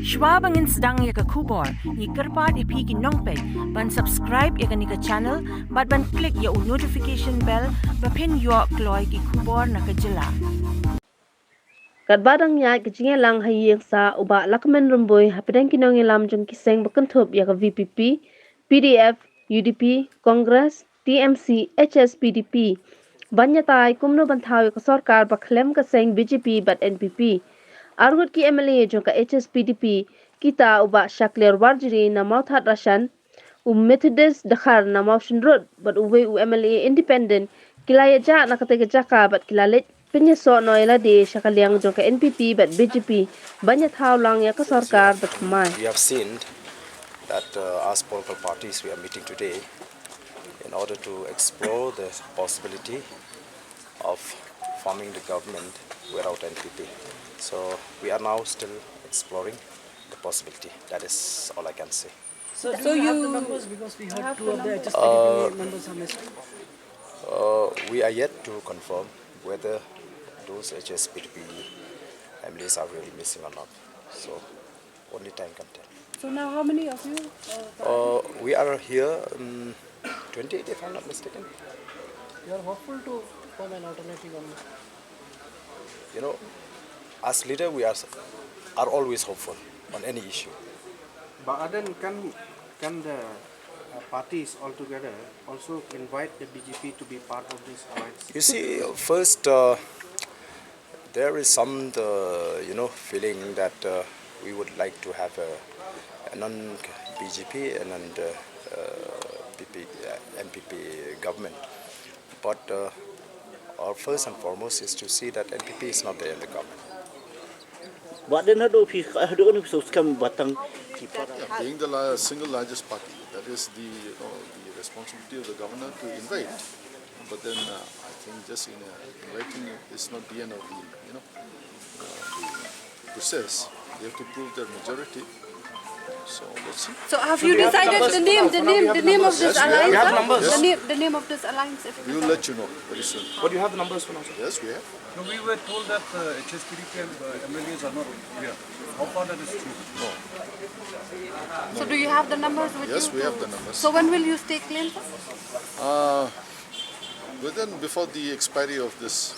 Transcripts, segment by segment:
Schwab angin sedang ya ke kubor, ni kerpat ipi ki nongpek, ban subscribe ya ke ni ke channel, ban klik ya notification bell, pen yo kloy ki kubor na ke jela. Katba dang iaid ke Jingialang iing sa Bah Lakmen Rymbui hapdeng nongialam jong seng kynthup ya ke VPP, PDF, UDP, Congress, TMC, Hspdp. Banyatai kumno thaw ya ke sorkar Bah khlem ke seng BJP bat NPP. Arngut ki MLA jong ke Hspdp kita Bah Shakliar Warjri na Mawthadraishan, Methodist Dkhar na Mawshynrut bat uwei MLA independent Kila Leit Sha na katei jaka bat Kila Leit Pyniasoh no Ialade Sha liang jong ke NPP bat BJP banyak thaw lang ya ke sorkar bat thymmai. We have seen that as political parties we are meeting today in order to explore the possibility of forming the government without NPP. So we are now still exploring the possibility. That is all I can say. So you have the numbers because we heard two of the Hspdp members are missing. We are yet to confirm whether those Hspdp MLAs are really missing or not. So only time can tell. So now how many of you? We are here 28 if I'm not mistaken. You are hopeful to form an alternative government? You know, as leader we are always hopeful on any issue. But then can the parties altogether also invite the BJP to be part of this alliance? You see, first there is some feeling that we would like to have a non-BJP and MPP government. But our first and foremost is to see that NPP is not there in the government. Being the single largest party, that is the responsibility of the governor to invite. But then I think just inviting is not the end of the the process. They have to prove their majority. So let's see. So have you decided the name of this alliance? We have numbers. The name of this alliance. We will let you know very soon. But you have the numbers for now, sir? Yes, we have. No, we were told that Hspdp MLAs are not here. How far that is true? No. So do you have the numbers with you? Yes, we have the numbers. So when will you stake claim? Before the expiry of this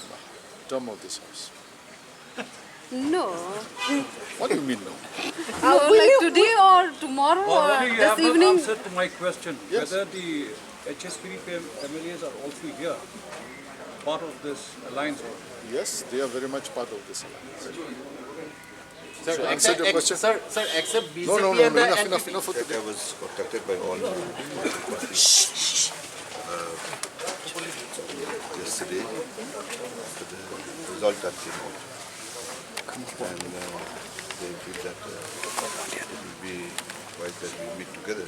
term of this house. No. What do you mean no? Like today or tomorrow or You this have not evening? answered to my question. Yes. Whether the Hspdp MLAs are also here, part of this alliance. Yes, they are very much part of this alliance. Sir, So answer your question. Sir, except BJP No, and the enough for today. I was contacted by all political parties yesterday for the result that came out. And they feel that it will be wise that we meet together.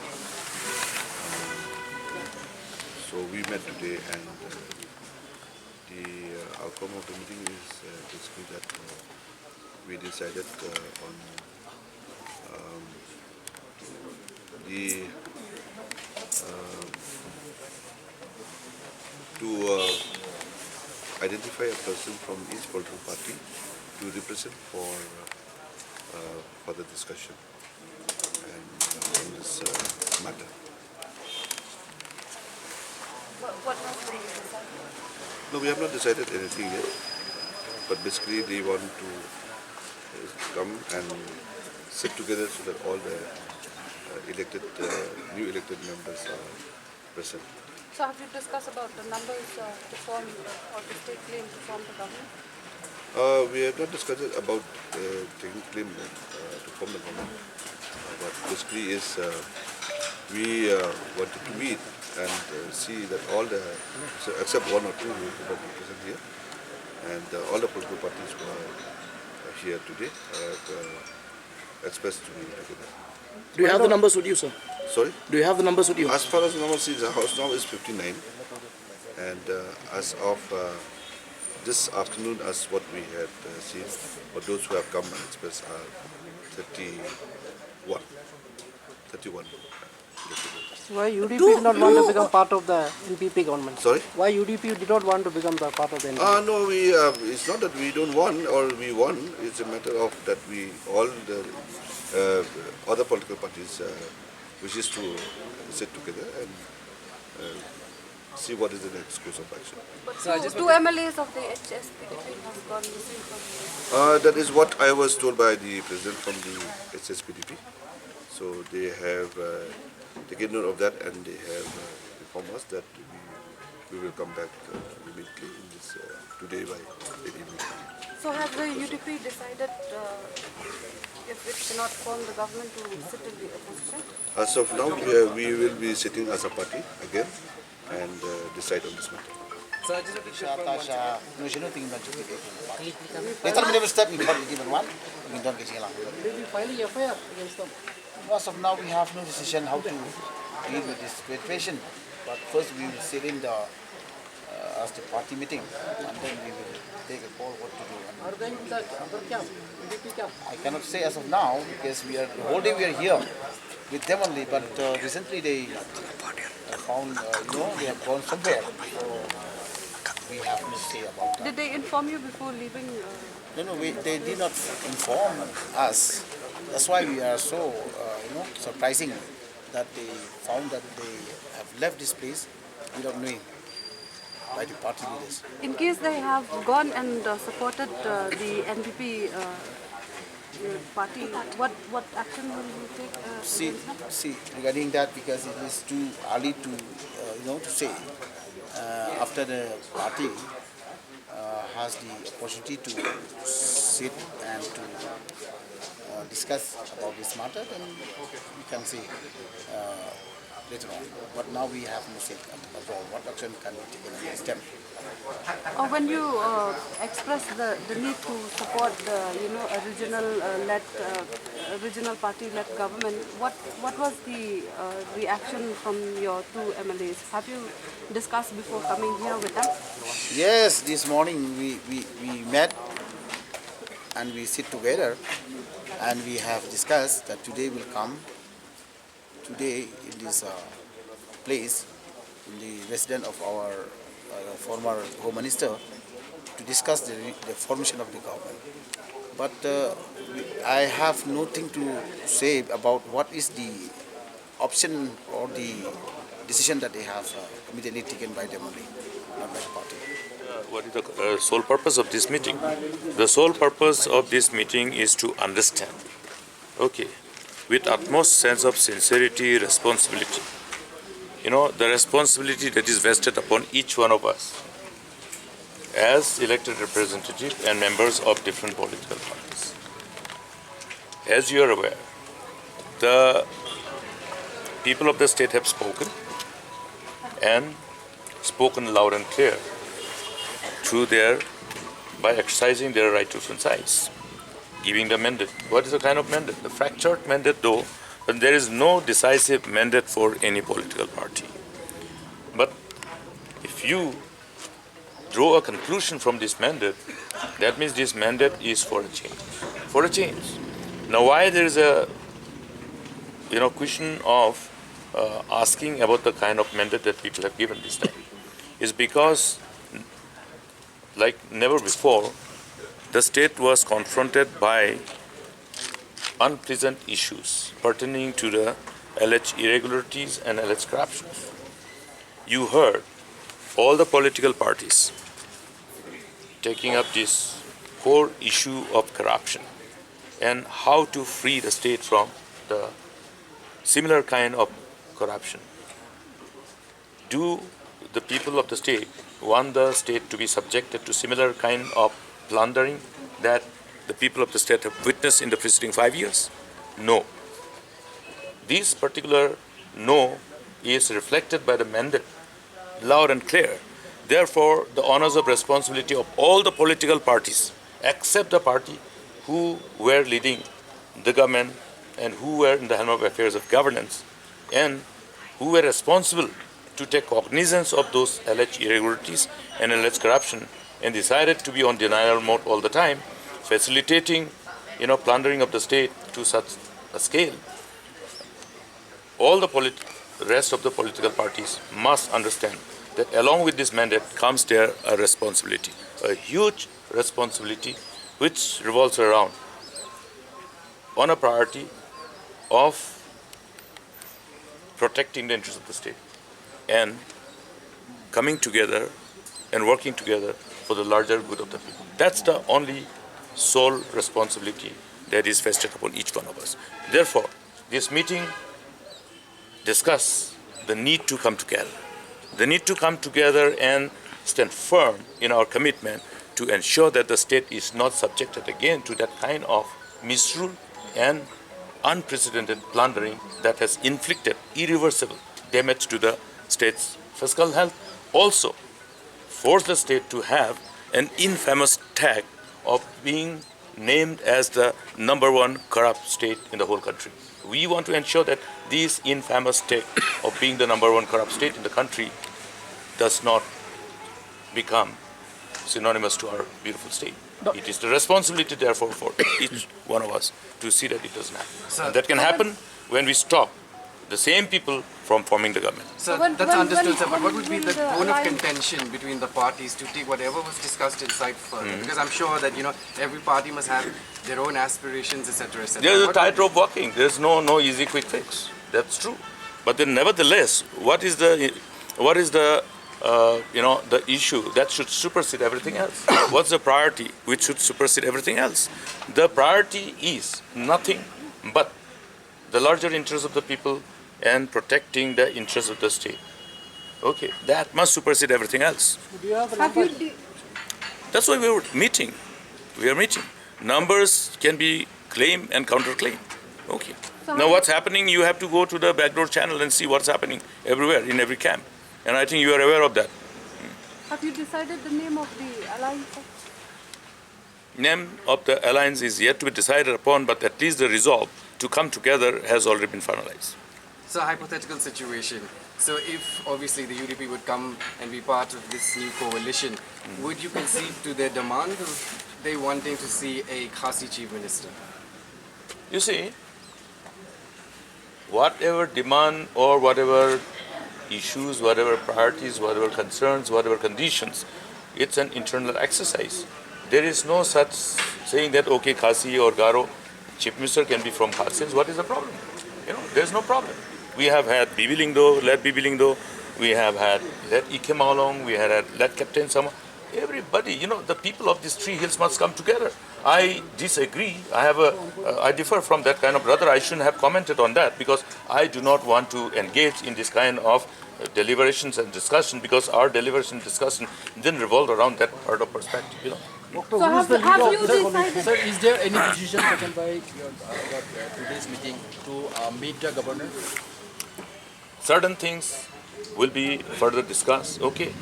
So we met today, and the outcome of the meeting is basically that we decided on to identify a person from each political party to represent for the discussion and on this matter. What else do you decide? No, we have not decided anything yet, but basically they want to come and sit together so that all the new elected members are present. So have you discussed about the numbers to form or to stake claim to form the government? We have not discussed it about taking claim to form the government, but basically is we wanted to meet and see that all except one or two who are present here, and all the political parties who are here today have expressed to me together. Do you have the numbers with you, sir? Sorry? Do you have the numbers with you? As far as the numbers is, the house now is 59, and as of this afternoon, as what we had seen, for those who have come and expressed are 31. Why UDP did not want to become part of the NPP government? Sorry? Why UDP did not want to become the part of the NPP? No, it's not that we don't want or we won. It's a matter of that we all the other political parties wishes to sit together and see what is the next course of action. But two MLAs of the Hspdp have gone missing from That is what I was told by the president from the Hspdp. So they have taken note of that and they have informed us that we will come back immediately in this today by late evening. So has the UDP decided if it cannot form the government to sit in the opposition? As of now, we will be sitting as a party again and decide on this matter. Ialade Sha, Mawshynrut tinggal cuti. Later we never step in front of Jingialang. We don't get Jingialang. Will you be filing FIR against them? As of now, we have no decision how to deal with this situation. But first, we will sit in the as the party meeting, and then we will take a call what to do. Arngut that other camp, UDP camp. I cannot say as of now because we are the whole day we are here with them only. But recently they found they have gone somewhere. So we have to say about that. Did they inform you before leaving? No, they did not inform us. That's why we are so, surprising that they found that they have left this place without knowing by the party leaders. In case they have gone and supported the NPP party, what action will you take? See, regarding that, because it is too early to, to say. After the party has the opportunity to sit and to discuss about this matter, then we can see later on. But now we have no say at all. What action can we take in this step? When you express the need to support the regional party-led government, what was the reaction from your two MLAs? Have you discussed before coming here with them? Yes, this morning we met and we sit together and we have discussed that today will come today in this place, in the residence of our former Home Minister, to discuss the formation of the government. But I have nothing to say about what is the option or the decision that they have immediately taken by them only, not by the party. What is the sole purpose of this meeting? The sole purpose of this meeting is to understand, with utmost sense of sincerity, responsibility. The responsibility that is vested upon each one of us as elected representatives and members of different political parties. As you are aware, the people of the state have spoken and spoken loud and clear by exercising their right to franchise, giving the mandate. What is the kind of mandate? The fractured mandate, though, but there is no decisive mandate for any political party. But if you draw a conclusion from this mandate, that means this mandate is for a change. For a change. Now, why there is a question of asking about the kind of mandate that people have given this time is because, like never before, the state was confronted by unpleasant issues pertaining to the alleged irregularities and alleged corruptions. You heard all the political parties taking up this core issue of corruption and how to free the state from the similar kind of corruption. Do the people of the state want the state to be subjected to similar kind of plundering that the people of the state have witnessed in the preceding 5 years? No. This particular no is reflected by the mandate, loud and clear. Therefore, the honors of responsibility of all the political parties, except the party who were leading the government and who were in the helm of affairs of governance and who were responsible to take cognizance of those alleged irregularities and alleged corruption and decided to be on denial mode all the time, facilitating, plundering of the state to such a scale. all the rest of the political parties must understand that along with this mandate comes there a responsibility, a huge responsibility which revolves around on a priority of protecting the interests of the state and coming together and working together for the larger good of the people. That's the only sole responsibility that is vested upon each one of us. Therefore, this meeting discusses the need to come together. The need to come together and stand firm in our commitment to ensure that the state is not subjected again to that kind of misrule and unprecedented plundering that has inflicted irreversible damage to the state's fiscal health. Also, force the state to have an infamous tag of being named as the #1 corrupt state in the whole country. We want to ensure that this infamous tag of being the #1 corrupt state in the country does not become synonymous to our beautiful state. It is the responsibility, therefore, for each one of us to see that it doesn't happen. And that can happen when we stop the same people from forming the government. Sir, that's understood, sir, but what would be the bone of contention between the parties to take whatever was discussed inside further? Because I'm sure that, every party must have their own aspirations, etc., etc. There's a tightrope walking. There's no easy quick fix. That's true. But then nevertheless, what is the issue that should supersede everything else? What's the priority which should supersede everything else? The priority is nothing but the larger interests of the people and protecting the interests of the state. Okay, that must supersede everything else. That's why we were meeting. We are meeting. Numbers can be claim and counterclaim. Okay. Now what's happening, you have to go to the backdoor channel and see what's happening everywhere, in every camp. And I think you are aware of that. Have you decided the name of the alliance? Name of the alliance is yet to be decided upon, but at least the resolve to come together has already been finalized. So, hypothetical situation. So, if obviously the UDP would come and be part of this new coalition, would you concede to their demand of they wanting to see a Khasi chief minister? You see, whatever demand or whatever issues, whatever priorities, whatever concerns, whatever conditions, it's an internal exercise. There is no such saying that, okay, Khasi or Garo chief minister can be from Khasi. What is the problem? There's no problem. We have had Bibi Lingdo, let Bibi Lingdo, we have had let Ike Maolong, we had let Captain Sama. Everybody, the people of these 3 hills must come together. I disagree. I differ from that kind of brother. I shouldn't have commented on that because I do not want to engage in this kind of deliberations and discussion because our deliberation and discussion didn't revolve around that part of perspective. So have you decided? Sir, is there any decision taken by today's meeting to meet the governor? Certain things will be further discussed, okay?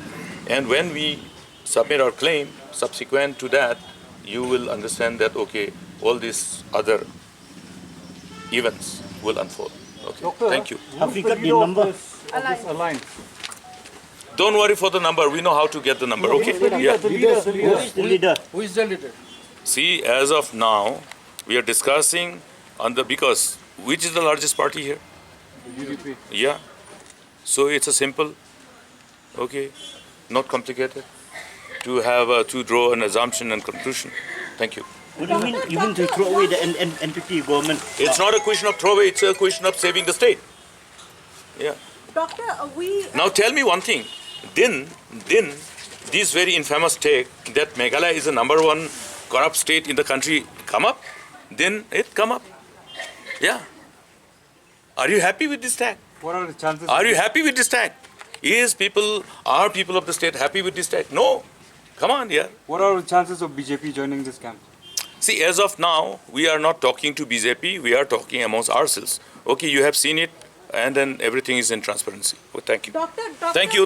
And when we submit our claim, subsequent to that, you will understand that, okay, all these other events will unfold. Okay, Doctor, thank you. Have we got the number of this alliance? Don't worry for the number. We know how to get the number, okay? The leader. Who is the leader? See, as of now, we are discussing because which is the largest party here? The UDP. Yeah. So it's a simple, okay, not complicated, to have to draw an assumption and conclusion. Thank you. What do you mean? You mean to throw away the NPP government? It's not a question of throw away. It's a question of saving the state. Yeah. Doctor, Now tell me one thing. Then this very infamous take that Meghalaya is the #1 corrupt state in the country come up? Then it come up. Yeah. Are you happy with this tag? What are the chances? Are you happy with this tag? Are people of the state happy with this tag? No. Come on, yeah. What are the chances of BJP joining this camp? See, as of now, we are not talking to BJP. We are talking amongst ourselves. Okay, you have seen it, and then everything is in transparency. Well, thank you. Doctor, Thank you.